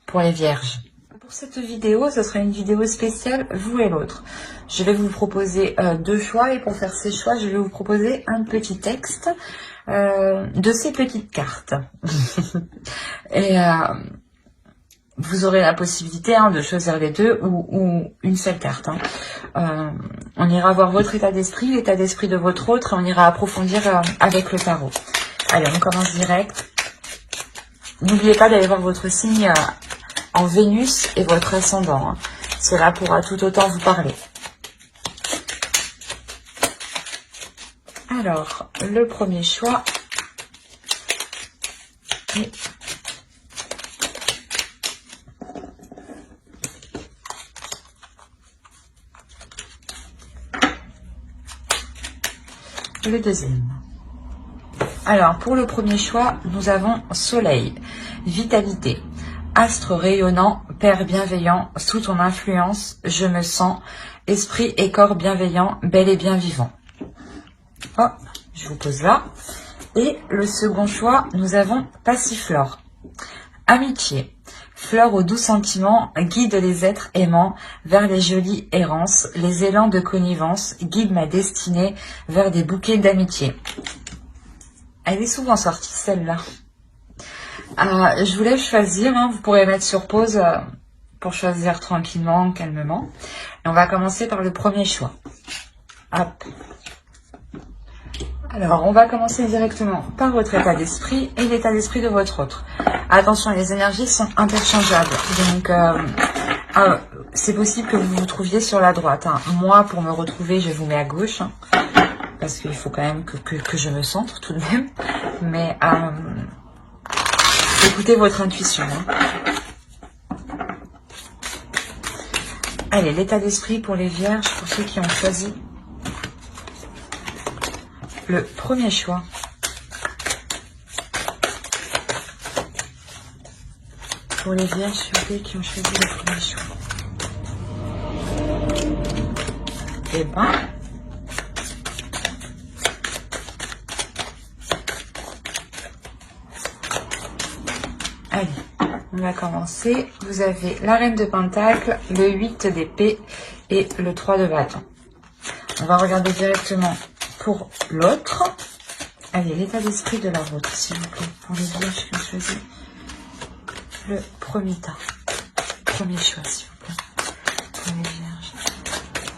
pour les vierges. Pour cette vidéo, ce sera une vidéo spéciale vous et l'autre. Je vais vous proposer deux choix et pour faire ces choix, je vais vous proposer un petit texte de ces petites cartes. Et vous aurez la possibilité de choisir les deux ou une seule carte. On ira voir votre état d'esprit, l'état d'esprit de votre autre, et on ira approfondir avec le tarot. Allez, on commence direct. N'oubliez pas d'aller voir votre signe en Vénus et votre ascendant. Cela pourra tout autant vous parler. Alors, le premier choix est le deuxième. Alors, pour le premier choix, nous avons Soleil, vitalité, astre rayonnant, père bienveillant, sous ton influence, je me sens, esprit et corps bienveillant, bel et bien vivant. Oh, je vous pose là. Et le second choix, nous avons Passiflore, amitié, fleur aux doux sentiments, guide les êtres aimants vers les jolies errances, les élans de connivence, guide ma destinée vers des bouquets d'amitié. Elle est souvent sortie, celle-là. Je vous laisse choisir. Vous pourrez mettre sur pause pour choisir tranquillement, calmement. Et on va commencer par le premier choix. Hop. Alors, on va commencer directement par votre état d'esprit et l'état d'esprit de votre autre. Attention, les énergies sont interchangeables. Donc, c'est possible que vous vous trouviez sur la droite. Moi, pour me retrouver, je vous mets à gauche. Parce qu'il faut quand même que je me centre tout de même. Mais écoutez votre intuition. Allez, l'état d'esprit pour les vierges, pour ceux qui ont choisi le premier choix. Pour les vierges, s'il vous plaît, qui ont choisi le premier choix. Eh ben... Allez, on va commencer. Vous avez la reine de pentacle, le 8 d'épée et le 3 de bâton. On va regarder directement pour l'autre. Allez, l'état d'esprit de la vôtre, s'il vous plaît. Pour les vierges qui ont choisi le premier tas. Premier choix, s'il vous plaît. Pour les vierges.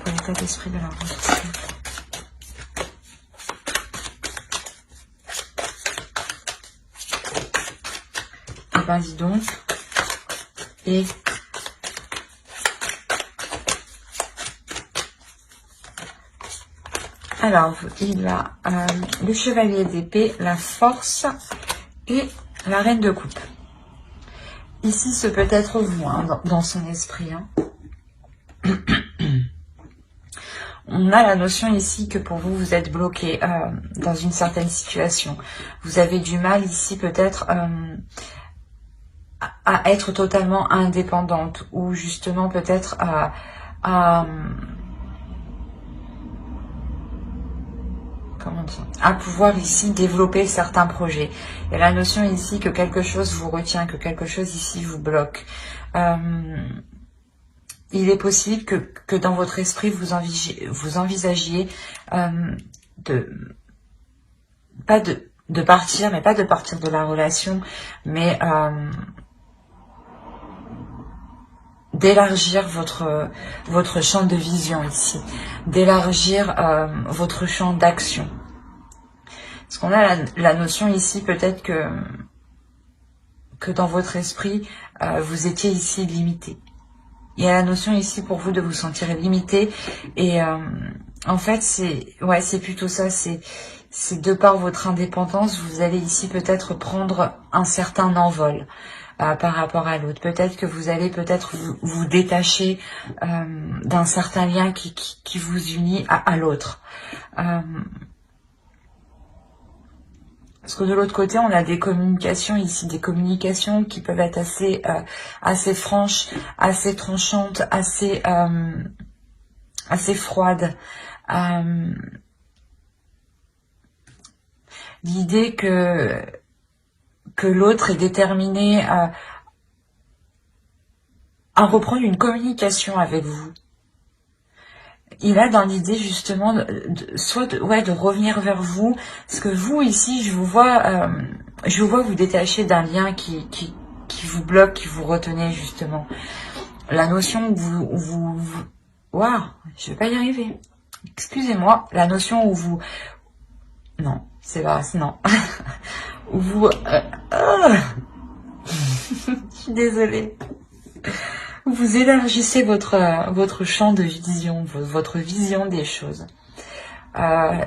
Pour l'état d'esprit de la vôtre, s'il vous plaît. Eh ben, dis donc. Et alors, il a le chevalier d'épée, la force et la reine de coupe. Ici, ce peut être vous, dans son esprit. On a la notion ici que pour vous, vous êtes bloqué dans une certaine situation. Vous avez du mal ici peut-être à être totalement indépendante ou justement peut-être à pouvoir ici développer certains projets. Il y a la notion ici que quelque chose vous retient, que quelque chose ici vous bloque. Il est possible que dans votre esprit, vous envisagiez de partir, mais pas de partir de la relation, mais d'élargir votre champ de vision ici, d'élargir votre champ d'action. Parce qu'on a la notion ici peut-être que dans votre esprit, vous étiez ici limité. Il y a la notion ici pour vous de vous sentir limité et en fait c'est plutôt ça, c'est de par votre indépendance, vous allez ici peut-être prendre un certain envol par rapport à l'autre. Peut-être que vous allez vous détacher d'un certain lien qui vous unit à l'autre. Parce que de l'autre côté, on a des communications ici, des communications qui peuvent être assez franches, assez tranchantes, assez froides. L'idée que l'autre est déterminé à reprendre une communication avec vous. Il a dans l'idée justement de revenir vers vous, parce que vous ici, je vous vois vous détacher d'un lien qui vous bloque, qui vous retenait justement. La notion où waouh, je vais pas y arriver. Excusez-moi, la notion où vous, non, c'est pas, non, où vous, je suis désolée. Vous élargissez votre champ de vision, votre vision des choses.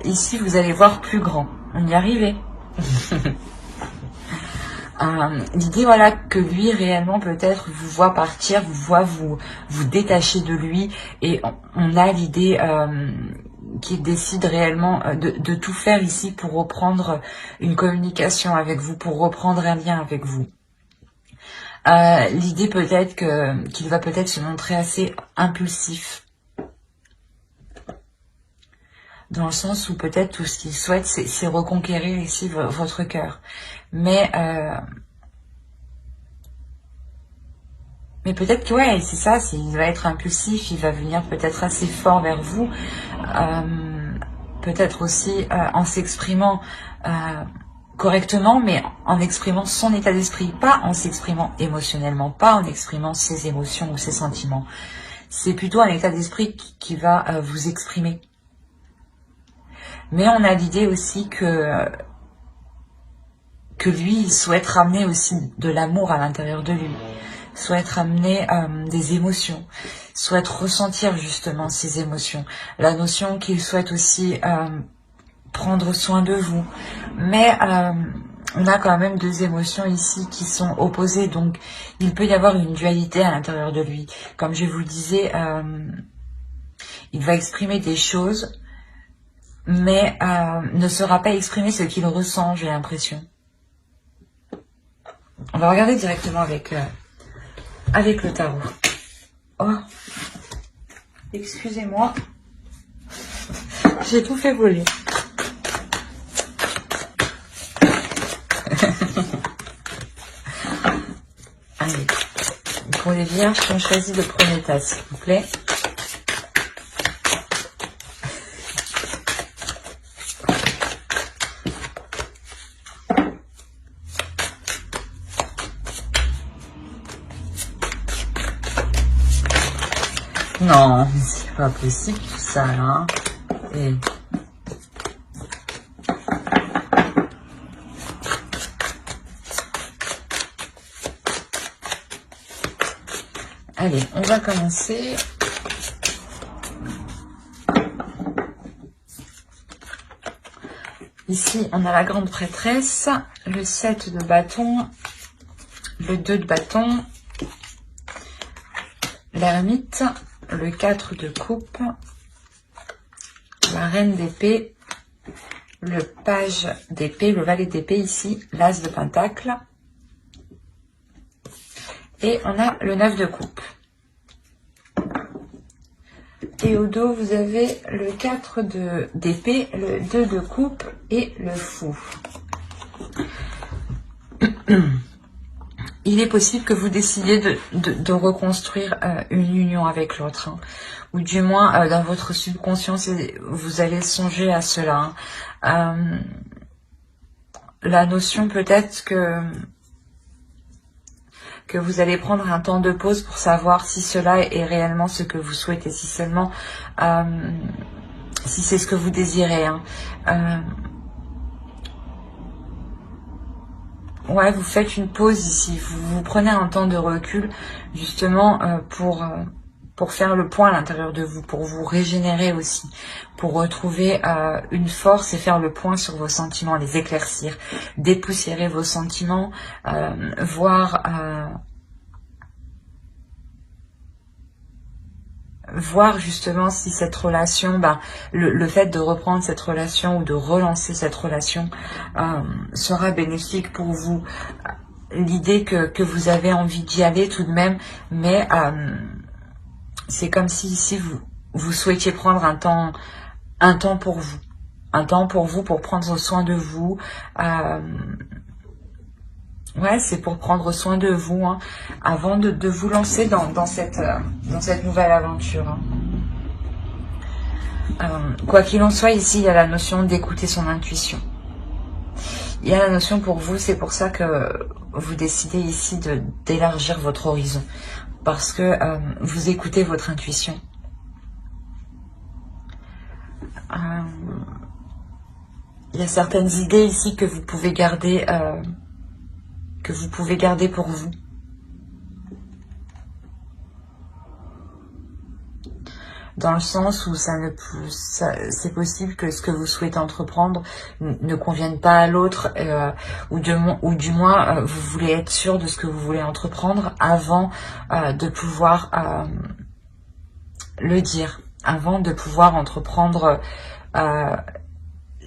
Ici, vous allez voir plus grand. On y arrivait. L'idée, voilà, que lui, réellement, peut-être, vous voit partir, vous voit vous détacher de lui. Et on a l'idée qu'il décide réellement de tout faire ici pour reprendre une communication avec vous, pour reprendre un lien avec vous. L'idée peut-être qu'il va peut-être se montrer assez impulsif, dans le sens où peut-être tout ce qu'il souhaite c'est reconquérir ici votre cœur, mais peut-être que ouais, c'est ça, il va être impulsif, il va venir peut-être assez fort vers vous, peut-être aussi en s'exprimant correctement, mais en exprimant son état d'esprit, pas en s'exprimant émotionnellement, pas en exprimant ses émotions ou ses sentiments. C'est plutôt un état d'esprit qui va vous exprimer. Mais on a l'idée aussi que lui, il souhaite ramener aussi de l'amour à l'intérieur de lui, souhaite ramener des émotions, souhaite ressentir justement ces émotions. La notion qu'il souhaite aussi prendre soin de vous, mais on a quand même deux émotions ici qui sont opposées, donc il peut y avoir une dualité à l'intérieur de lui. Comme je vous le disais, il va exprimer des choses, mais ne saura pas exprimer ce qu'il ressent, j'ai l'impression. On va regarder directement avec le tarot. Oh, excusez-moi, j'ai tout fait voler. Allez, pour les vierges qui ont choisi le premier tas, s'il vous plaît. Non, c'est pas possible tout ça là. Et... Allez, on va commencer. Ici, on a la grande prêtresse, le 7 de bâton, le 2 de bâton, l'ermite, le 4 de coupe, la reine d'épée, le page d'épée, le valet d'épée ici, l'as de pentacle. Et on a le 9 de coupe. Et au dos, vous avez le 4 d'épée, le 2 de coupe et le fou. Il est possible que vous décidiez de reconstruire une union avec l'autre. Hein. Ou du moins, dans votre subconscient, vous allez songer à cela. Hein. La notion peut-être que vous allez prendre un temps de pause pour savoir si cela est réellement ce que vous souhaitez, si seulement, si c'est ce que vous désirez. Hein. Ouais, vous faites une pause ici, vous prenez un temps de recul justement pour faire le point à l'intérieur de vous, pour vous régénérer aussi, pour retrouver une force et faire le point sur vos sentiments, les éclaircir, dépoussiérer vos sentiments, voir justement si cette relation, le fait de reprendre cette relation ou de relancer cette relation sera bénéfique pour vous. L'idée que vous avez envie d'y aller tout de même, mais c'est comme si ici vous souhaitiez prendre un temps pour vous. Un temps pour vous, pour prendre soin de vous, Ouais, c'est pour prendre soin de vous, hein, avant de vous lancer dans cette nouvelle aventure. Hein. Quoi qu'il en soit, ici, il y a la notion d'écouter son intuition. Il y a la notion pour vous, c'est pour ça que vous décidez ici d'élargir votre horizon. Parce que vous écoutez votre intuition. Il y a certaines idées ici que vous pouvez garder pour vous. Dans le sens où c'est possible que ce que vous souhaitez entreprendre ne convienne pas à l'autre, ou du moins vous voulez être sûr de ce que vous voulez entreprendre avant de pouvoir le dire, avant de pouvoir entreprendre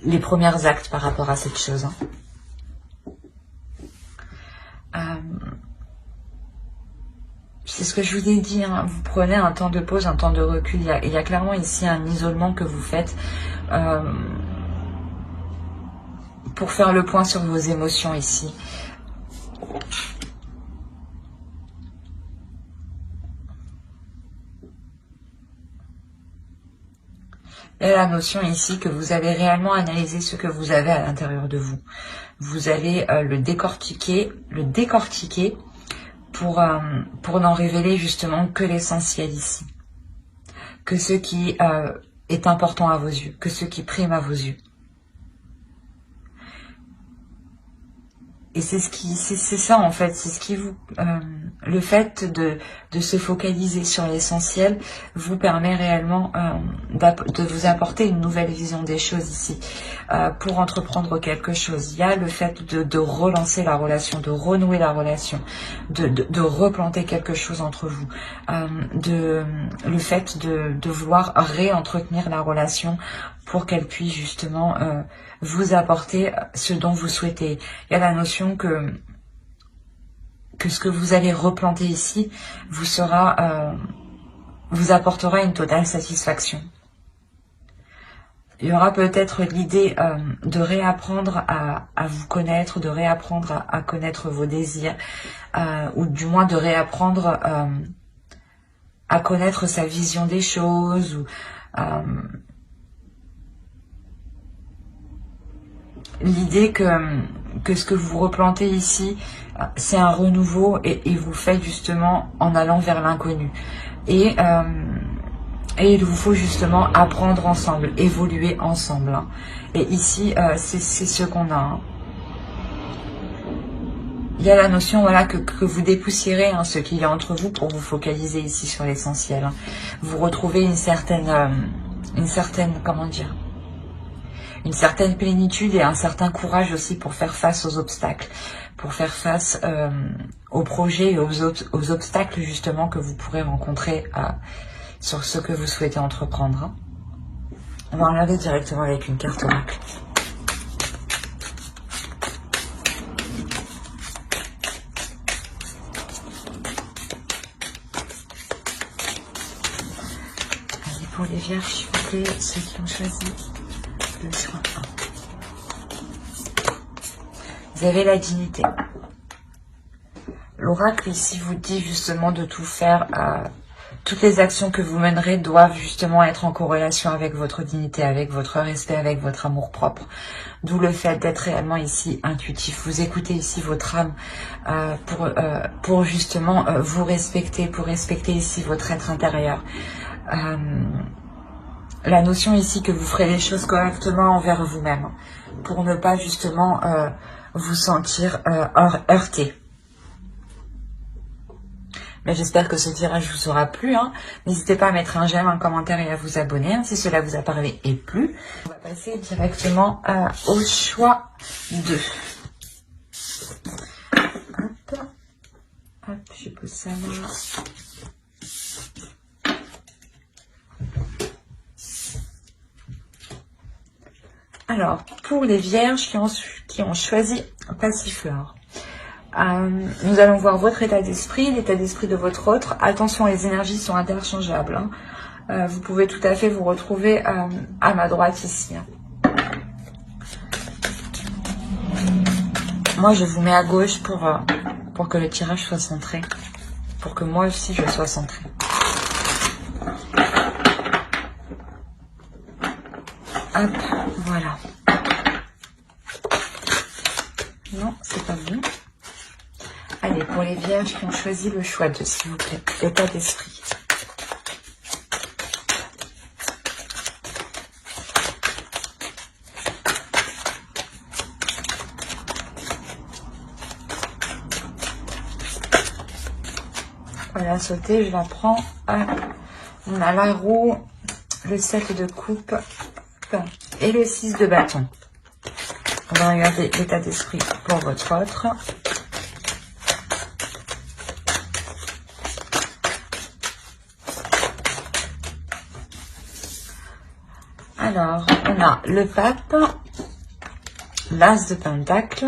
les premiers actes par rapport à cette chose. Hein. C'est ce que je vous ai dit, hein. Vous prenez un temps de pause, un temps de recul. Il y a clairement ici un isolement que vous faites pour faire le point sur vos émotions ici. Il y a la notion ici que vous avez réellement analysé ce que vous avez à l'intérieur de vous. Vous allez le décortiquer pour n'en révéler justement que l'essentiel ici. Que ce qui est important à vos yeux, que ce qui prime à vos yeux. Et c'est ça en fait, c'est ce qui vous... le fait de se focaliser sur l'essentiel vous permet réellement de vous apporter une nouvelle vision des choses ici. Pour entreprendre quelque chose, il y a le fait de relancer la relation, de renouer la relation, de replanter quelque chose entre vous. Le fait de vouloir réentretenir la relation pour qu'elle puisse justement vous apporter ce dont vous souhaitez. Il y a la notion que ce que vous allez replanter ici vous apportera une totale satisfaction. Il y aura peut-être l'idée de réapprendre à vous connaître, de réapprendre à connaître vos désirs, ou du moins de réapprendre à connaître sa vision des choses, ou l'idée que ce que vous replantez ici, c'est un renouveau et vous faites justement en allant vers l'inconnu. Et il vous faut justement apprendre ensemble, évoluer ensemble. Hein. Et ici, c'est ce qu'on a. Hein. Il y a la notion voilà, que vous dépoussiérez ce qu'il y a entre vous pour vous focaliser ici sur l'essentiel. Hein. Vous retrouvez une certaine comment dire, une certaine plénitude et un certain courage aussi pour faire face aux obstacles, pour faire face aux projets et aux obstacles justement que vous pourrez rencontrer sur ce que vous souhaitez entreprendre. Hein. On va regarder directement avec une carte oracle. Allez, pour les vierges, s'il vous plaît, ceux qui ont choisi le soin 1. Vous avez la dignité. L'oracle ici vous dit justement de tout faire. Toutes les actions que vous mènerez doivent justement être en corrélation avec votre dignité, avec votre respect, avec votre amour-propre. D'où le fait d'être réellement ici intuitif. Vous écoutez ici votre âme pour justement vous respecter, pour respecter ici votre être intérieur. La notion ici que vous ferez les choses correctement envers vous-même, pour ne pas justement vous sentir heurté. Mais j'espère que ce tirage vous aura plu. Hein. N'hésitez pas à mettre un j'aime, un commentaire et à vous abonner hein, si cela vous a parlé et plu. On va passer directement au choix 2. Hop, hop, je pose ça là. Alors, pour les vierges qui ont choisi Passiflore. Nous allons voir votre état d'esprit, l'état d'esprit de votre autre. Attention, les énergies sont interchangeables. Hein. Vous pouvez tout à fait vous retrouver à ma droite ici. Hein. Moi, je vous mets à gauche pour que le tirage soit centré. Pour que moi aussi, je sois centrée. Hop, voilà. Non, c'est pas bon. Allez, pour les vierges qui ont choisi le choix de, s'il vous plaît, l'état d'esprit. Voilà, sauter, je la prends. On a la roue, le 7 de coupe et le 6 de bâton. On va regarder l'état d'esprit pour votre autre. Alors, on a le pape, l'as de pentacle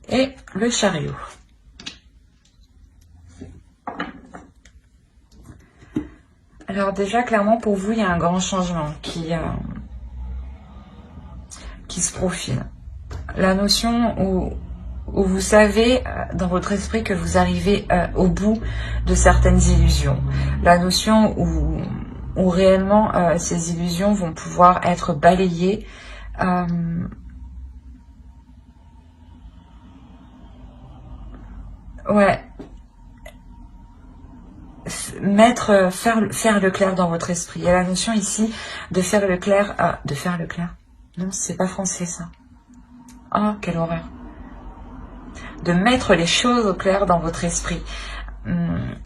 et le chariot. Alors déjà, clairement, pour vous, il y a un grand changement qui se profile. La notion où vous savez dans votre esprit que vous arrivez au bout de certaines illusions. La notion où réellement ces illusions vont pouvoir être balayées. Ouais. Faire le clair dans votre esprit. Il y a la notion ici de faire le clair. De faire le clair. Non, c'est pas français ça. Oh, quelle horreur. De mettre les choses au clair dans votre esprit.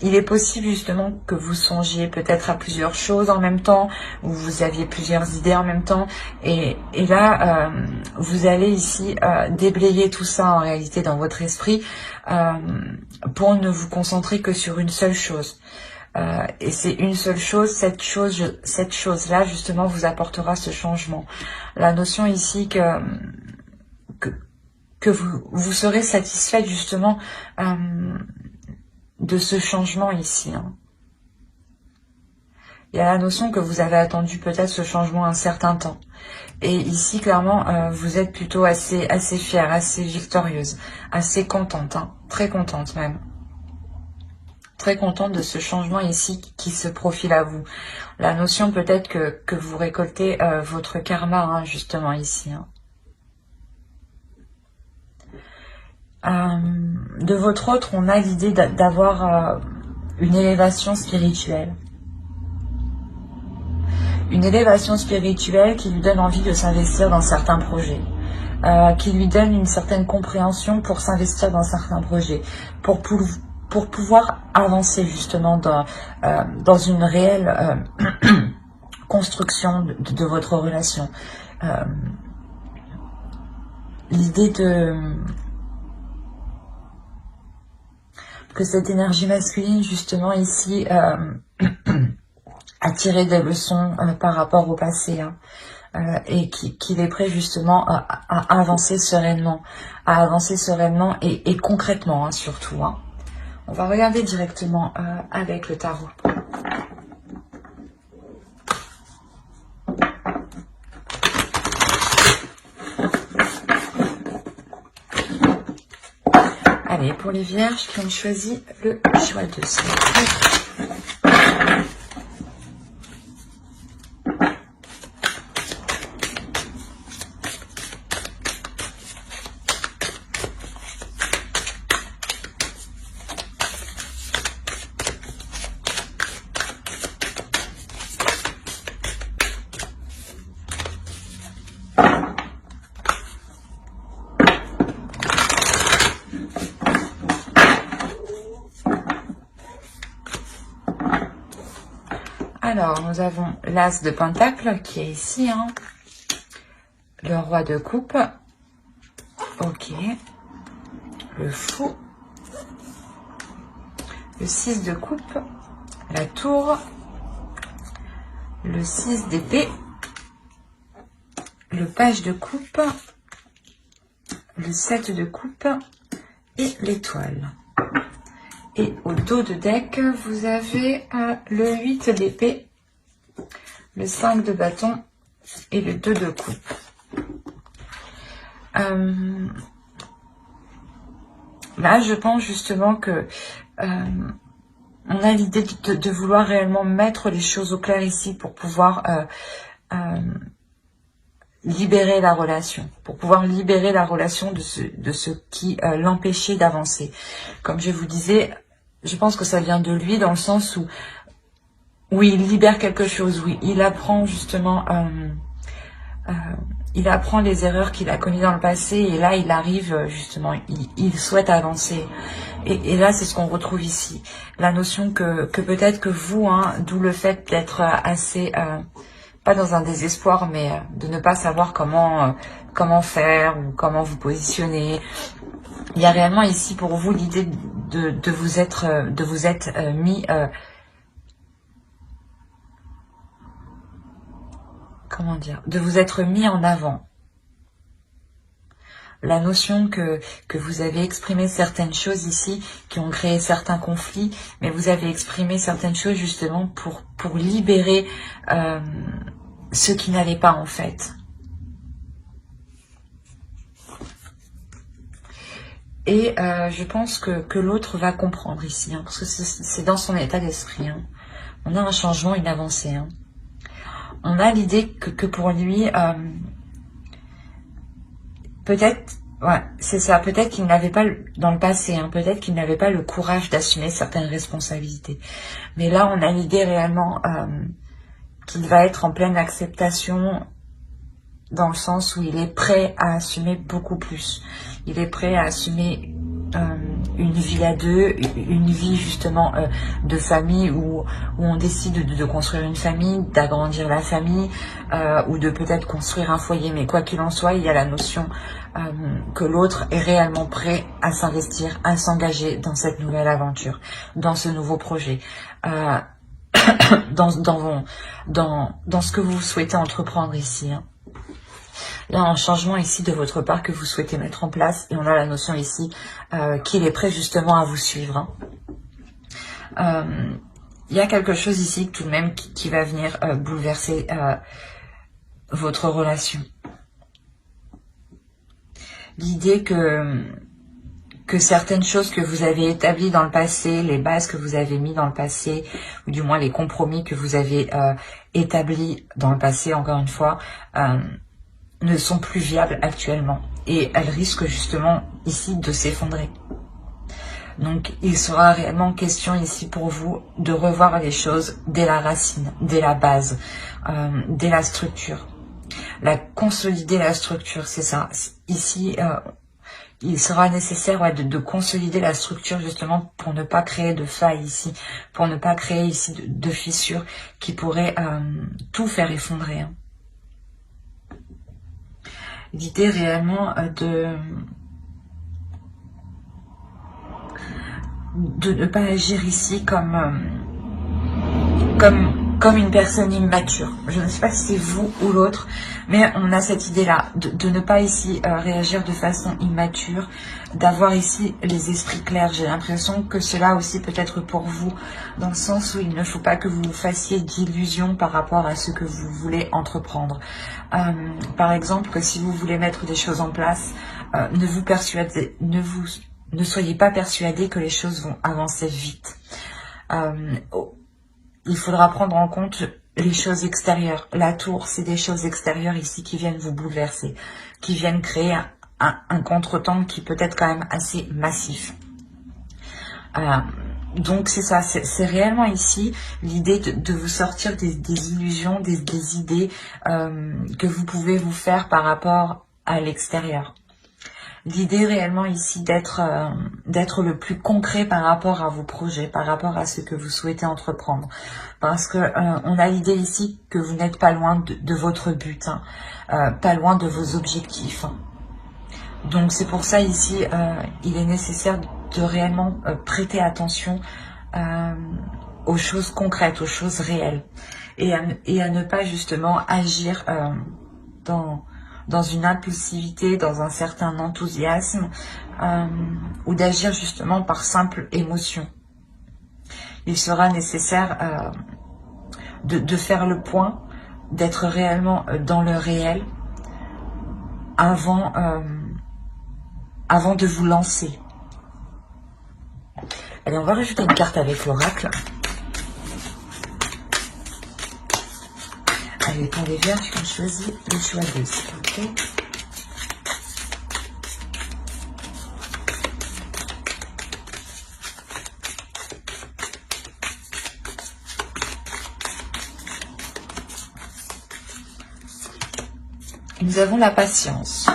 Il est possible justement que vous songiez peut-être à plusieurs choses en même temps, ou vous aviez plusieurs idées en même temps, et là, vous allez ici déblayer tout ça en réalité dans votre esprit pour ne vous concentrer que sur une seule chose. Et c'est une seule chose, cette chose-là justement vous apportera ce changement. La notion ici que vous serez satisfait justement de ce changement ici. Il y a la notion que vous avez attendu peut-être ce changement un certain temps. Et ici, clairement, vous êtes plutôt assez fière, assez victorieuse, assez contente, très contente même. Très contente de ce changement ici qui se profile à vous. La notion peut-être que vous récoltez votre karma, justement ici. De votre autre, on a l'idée d'avoir une élévation spirituelle. Une élévation spirituelle qui lui donne envie de s'investir dans certains projets. Qui lui donne une certaine compréhension pour s'investir dans certains projets. Pour pouvoir avancer justement dans une réelle construction de votre relation. L'idée que cette énergie masculine justement ici a tiré des leçons par rapport au passé et qu'il est prêt justement à avancer sereinement, et concrètement surtout. On va regarder directement avec le tarot. Allez, pour les vierges qui ont choisi le choix de ce. Alors, nous avons l'as de pentacle qui est ici, le roi de coupe, ok, le fou, le 6 de coupe, la tour, le 6 d'épée, le page de coupe, le 7 de coupe et l'étoile. Et au dos de deck, vous avez le 8 d'épée, le 5 de bâton et le 2 de coupe. Là, je pense justement que on a l'idée de vouloir réellement mettre les choses au clair ici pour pouvoir libérer la relation, de ce qui l'empêchait d'avancer. Comme je vous disais, je pense que ça vient de lui dans le sens où il libère quelque chose, où il apprend justement, il apprend les erreurs qu'il a commises dans le passé et là il arrive justement, il souhaite avancer. Et là c'est ce qu'on retrouve ici, la notion que peut-être que vous, hein, d'où le fait d'être assez, pas dans un désespoir, mais de ne pas savoir comment faire ou comment vous positionner. Il y a réellement ici pour vous l'idée de vous être mis... comment dire, de vous être mis en avant. La notion que vous avez exprimé certaines choses ici qui ont créé certains conflits, mais vous avez exprimé certaines choses justement pour libérer ce qui n'allait pas en fait. Et je pense que l'autre va comprendre ici, hein, parce que c'est dans son état d'esprit. Hein. On a un changement, une avancée. Hein. On a l'idée que pour lui, peut-être, ouais, c'est ça, peut-être qu'il n'avait pas, dans le passé, hein, peut-être qu'il n'avait pas le courage d'assumer certaines responsabilités. Mais là, on a l'idée réellement qu'il va être en pleine acceptation, dans le sens où il est prêt à assumer beaucoup plus. Il est prêt à assumer une vie à deux, une vie justement de famille où on décide de construire une famille, d'agrandir la famille ou de peut-être construire un foyer. Mais quoi qu'il en soit, il y a la notion que l'autre est réellement prêt à s'investir, à s'engager dans cette nouvelle aventure, dans ce nouveau projet. Dans ce que vous souhaitez entreprendre ici. Hein. Il y a un changement ici de votre part que vous souhaitez mettre en place et on a la notion ici qu'il est prêt justement à vous suivre. Hein. Il y a quelque chose ici tout de même qui va venir bouleverser votre relation. L'idée que certaines choses que vous avez établies dans le passé, les bases que vous avez mis dans le passé, ou du moins les compromis que vous avez établis dans le passé, encore une fois, ne sont plus viables actuellement. Et elles risquent justement ici de s'effondrer. Donc il sera réellement question ici pour vous de revoir les choses dès la racine, dès la base, dès la structure. Consolider la structure, c'est ça. Ici, il sera nécessaire de consolider la structure justement pour ne pas créer de failles ici, pour ne pas créer ici de fissures qui pourraient tout faire effondrer. Hein. L'idée réellement de ne pas agir ici comme une personne immature. Je ne sais pas si c'est vous ou l'autre, mais on a cette idée-là, de ne pas ici réagir de façon immature, d'avoir ici les esprits clairs. J'ai l'impression que cela aussi peut être pour vous, dans le sens où il ne faut pas que vous fassiez d'illusions par rapport à ce que vous voulez entreprendre. Par exemple, que si vous voulez mettre des choses en place, ne soyez pas persuadé que les choses vont avancer vite. Il faudra prendre en compte les choses extérieures. La tour, c'est des choses extérieures ici qui viennent vous bouleverser, qui viennent créer un contretemps qui peut être quand même assez massif. Donc c'est ça, c'est réellement ici l'idée de vous sortir des illusions, des idées que vous pouvez vous faire par rapport à l'extérieur. L'idée réellement ici d'être le plus concret par rapport à vos projets, par rapport à ce que vous souhaitez entreprendre. Parce que on a l'idée ici que vous n'êtes pas loin de votre but, hein, pas loin de vos objectifs. Hein. Donc c'est pour ça ici, il est nécessaire de réellement prêter attention aux choses concrètes, aux choses réelles. Et à ne pas justement agir dans une impulsivité, dans un certain enthousiasme, ou d'agir justement par simple émotion. Il sera nécessaire de faire le point, d'être réellement dans le réel avant de vous lancer. Allez, on va rajouter une carte avec l'oracle. Allez, pour les vierges qui ont choisi le choix 2, s'il vous plaît. Nous avons la patience.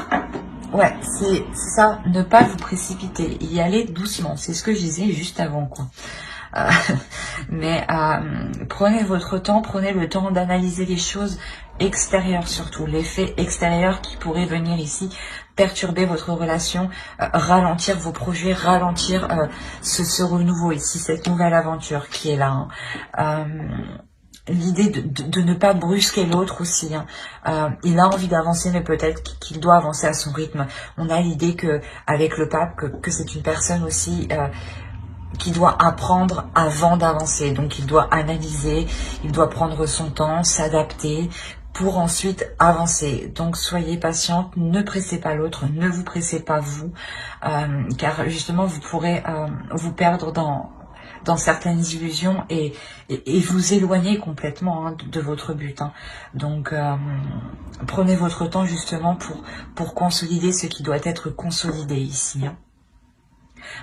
Ouais, c'est ça, ne pas vous précipiter, y aller doucement. C'est ce que je disais juste avant, quoi. Mais prenez votre temps, prenez le temps d'analyser les choses extérieures surtout, les faits extérieurs qui pourraient venir ici perturber votre relation, ralentir vos projets, ralentir ce renouveau ici, cette nouvelle aventure qui est là. Hein. L'idée de ne pas brusquer l'autre aussi. Hein. Il a envie d'avancer, mais peut-être qu'il doit avancer à son rythme. On a l'idée que avec le pape, que c'est une personne aussi qui doit apprendre avant d'avancer. Donc il doit analyser, il doit prendre son temps, s'adapter pour ensuite avancer. Donc soyez patiente, ne pressez pas l'autre, ne vous pressez pas vous, car justement vous pourrez vous perdre dans certaines illusions et vous éloigner complètement hein, de votre but. Hein. Donc, prenez votre temps justement pour consolider ce qui doit être consolidé ici. Hein.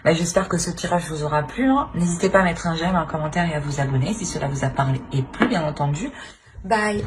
Bah, j'espère que ce tirage vous aura plu. Hein. N'hésitez pas à mettre un j'aime, un commentaire et à vous abonner si cela vous a parlé et plu, bien entendu. Bye!